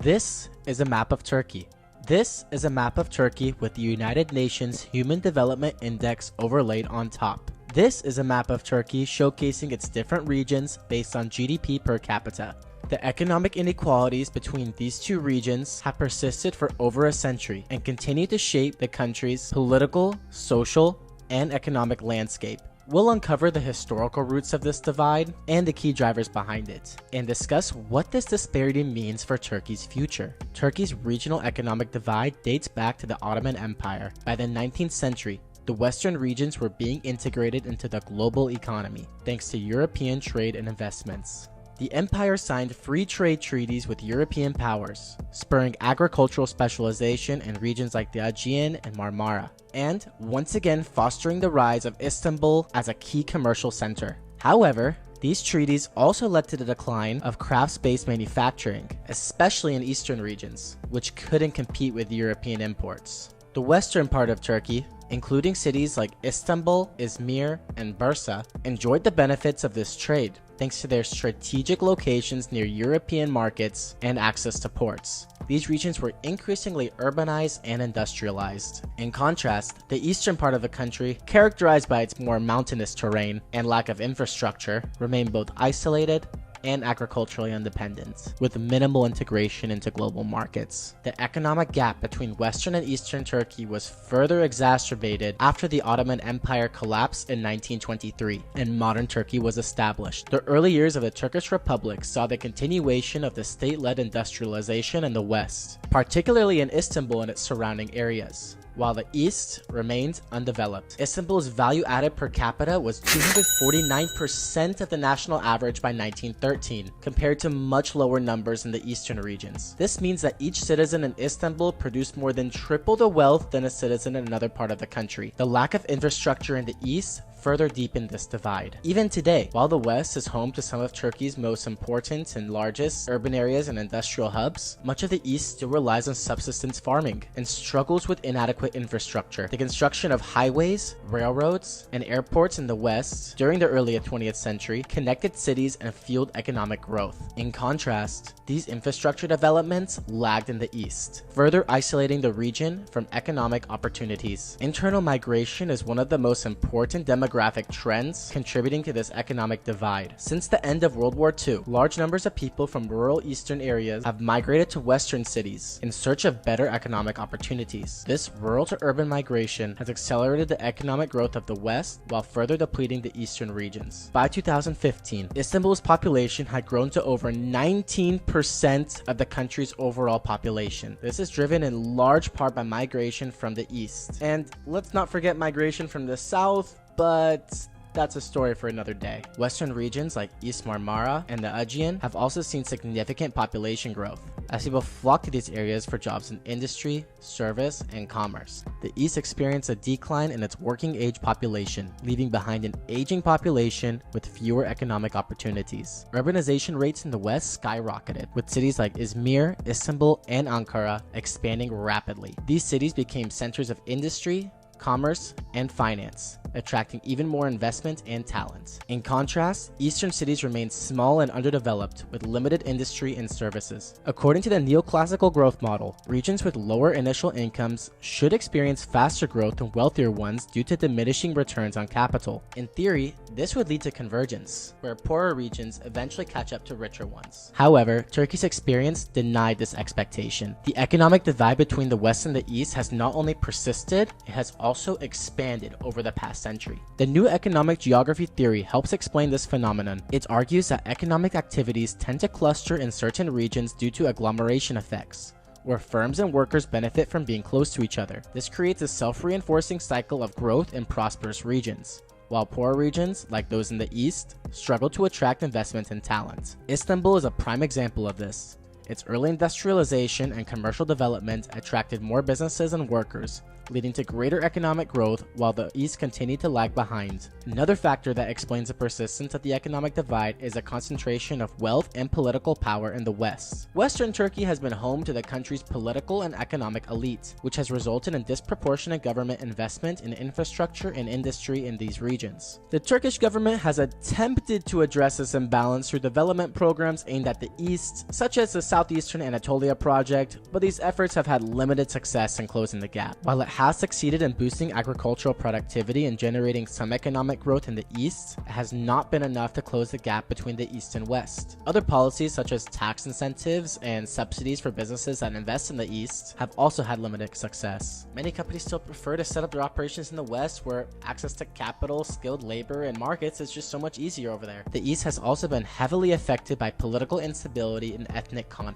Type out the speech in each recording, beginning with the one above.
This is a map of Turkey. This is a map of Turkey with the United Nations Human Development Index overlaid on top. This is a map of Turkey showcasing its different regions based on GDP per capita. The economic inequalities between these two regions have persisted for over a century and continue to shape the country's political, social, and economic landscape. We'll uncover the historical roots of this divide and the key drivers behind it, and discuss what this disparity means for Turkey's future. Turkey's regional economic divide dates back to the Ottoman Empire. By the 19th century, the western regions were being integrated into the global economy, thanks to European trade and investments. The empire signed free trade treaties with European powers, spurring agricultural specialization in regions like the Aegean and Marmara, and once again fostering the rise of Istanbul as a key commercial center. However, these treaties also led to the decline of crafts-based manufacturing, especially in eastern regions, which couldn't compete with European imports. The western part of Turkey, including cities like Istanbul, Izmir, and Bursa, enjoyed the benefits of this trade, thanks to their strategic locations near European markets and access to ports. These regions were increasingly urbanized and industrialized. In contrast, the eastern part of the country, characterized by its more mountainous terrain and lack of infrastructure, remained both isolated and agriculturally independent, with minimal integration into global markets. The economic gap between western and eastern Turkey was further exacerbated after the Ottoman Empire collapsed in 1923 and modern Turkey was established. The early years of the Turkish Republic saw the continuation of the state-led industrialization in the west, particularly in Istanbul and its surrounding areas, while the east remained undeveloped. Istanbul's value added per capita was 249% of the national average by 1913, compared to much lower numbers in the eastern regions. This means that each citizen in Istanbul produced more than triple the wealth than a citizen in another part of the country. The lack of infrastructure in the east further deepened this divide. Even today, while the West is home to some of Turkey's most important and largest urban areas and industrial hubs, much of the East still relies on subsistence farming and struggles with inadequate infrastructure. The construction of highways, railroads, and airports in the West during the early 20th century connected cities and fueled economic growth. In contrast, these infrastructure developments lagged in the East, further isolating the region from economic opportunities. Internal migration is one of the most important demographic trends contributing to this economic divide. Since the end of World War II, large numbers of people from rural eastern areas have migrated to western cities in search of better economic opportunities. This rural to urban migration has accelerated the economic growth of the West while further depleting the eastern regions. By 2015, Istanbul's population had grown to over 19% of the country's overall population. This is driven in large part by migration from the east. And let's not forget migration from the south, but that's a story for another day. Western regions like East Marmara and the Aegean have also seen significant population growth, as people flock to these areas for jobs in industry, service, and commerce. The East experienced a decline in its working age population, leaving behind an aging population with fewer economic opportunities. Urbanization rates in the West skyrocketed, with cities like Izmir, Istanbul, and Ankara expanding rapidly. These cities became centers of industry, commerce, and finance, attracting even more investment and talent. In contrast, eastern cities remained small and underdeveloped, with limited industry and services. According to the neoclassical growth model, regions with lower initial incomes should experience faster growth than wealthier ones due to diminishing returns on capital. In theory, this would lead to convergence, where poorer regions eventually catch up to richer ones. However, Turkey's experience denied this expectation. The economic divide between the West and the East has not only persisted, it has also expanded over the past century. The new economic geography theory helps explain this phenomenon. It argues that economic activities tend to cluster in certain regions due to agglomeration effects, where firms and workers benefit from being close to each other. This creates a self-reinforcing cycle of growth in prosperous regions, while poor regions, like those in the East, struggle to attract investment and talent. Istanbul is a prime example of this. Its early industrialization and commercial development attracted more businesses and workers, leading to greater economic growth while the East continued to lag behind. Another factor that explains the persistence of the economic divide is a concentration of wealth and political power in the West. Western Turkey has been home to the country's political and economic elite, which has resulted in disproportionate government investment in infrastructure and industry in these regions. The Turkish government has attempted to address this imbalance through development programs aimed at the East, such as the Southeastern Anatolia project, but these efforts have had limited success in closing the gap. While it has succeeded in boosting agricultural productivity and generating some economic growth in the east, it has not been enough to close the gap between the east and west. Other policies such as tax incentives and subsidies for businesses that invest in the east have also had limited success. Many companies still prefer to set up their operations in the west, where access to capital, skilled labor, and markets is just so much easier over there. The east has also been heavily affected by political instability and ethnic conflict.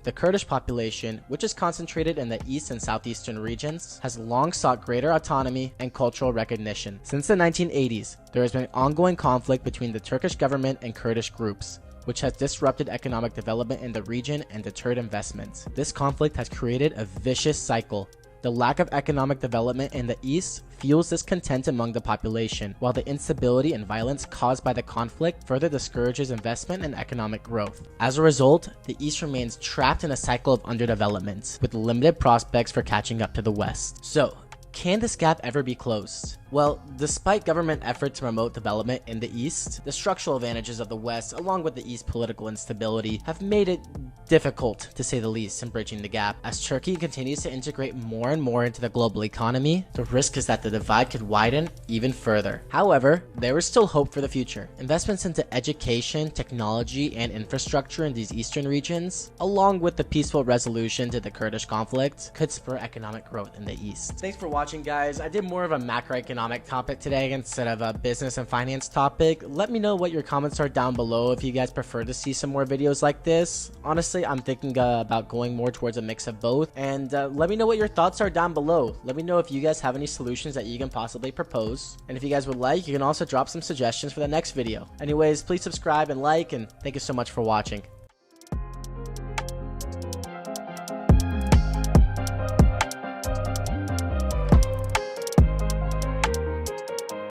The Kurdish population, which is concentrated in the east and southeastern regions, has long sought greater autonomy and cultural recognition. Since the 1980s, there has been ongoing conflict between the Turkish government and Kurdish groups, which has disrupted economic development in the region and deterred investment. This conflict has created a vicious cycle. The lack of economic development in the east fuels discontent among the population, while the instability and violence caused by the conflict further discourages investment and economic growth. As a result, the east remains trapped in a cycle of underdevelopment, with limited prospects for catching up to the west. So, can this gap ever be closed? Well, despite government effort to promote development in the east, the structural advantages of the west, along with the east's political instability, have made it difficult, to say the least, in bridging the gap. As Turkey continues to integrate more and more into the global economy, the risk is that the divide could widen even further. However, there is still hope for the future. Investments into education, technology, and infrastructure in these eastern regions, along with the peaceful resolution to the Kurdish conflict, could spur economic growth in the east. Thanks for watching, guys. I did more of a macroeconomic topic today instead of a business and finance topic. Let me know what your comments are down below if you guys prefer to see some more videos like this. Honestly, I'm thinking about going more towards a mix of both, and let me know what your thoughts are down below. Let me know if you guys have any solutions that you can possibly propose, and if you guys would like, you can also drop some suggestions for the next video. Anyways, please subscribe and like, and thank you so much for watching.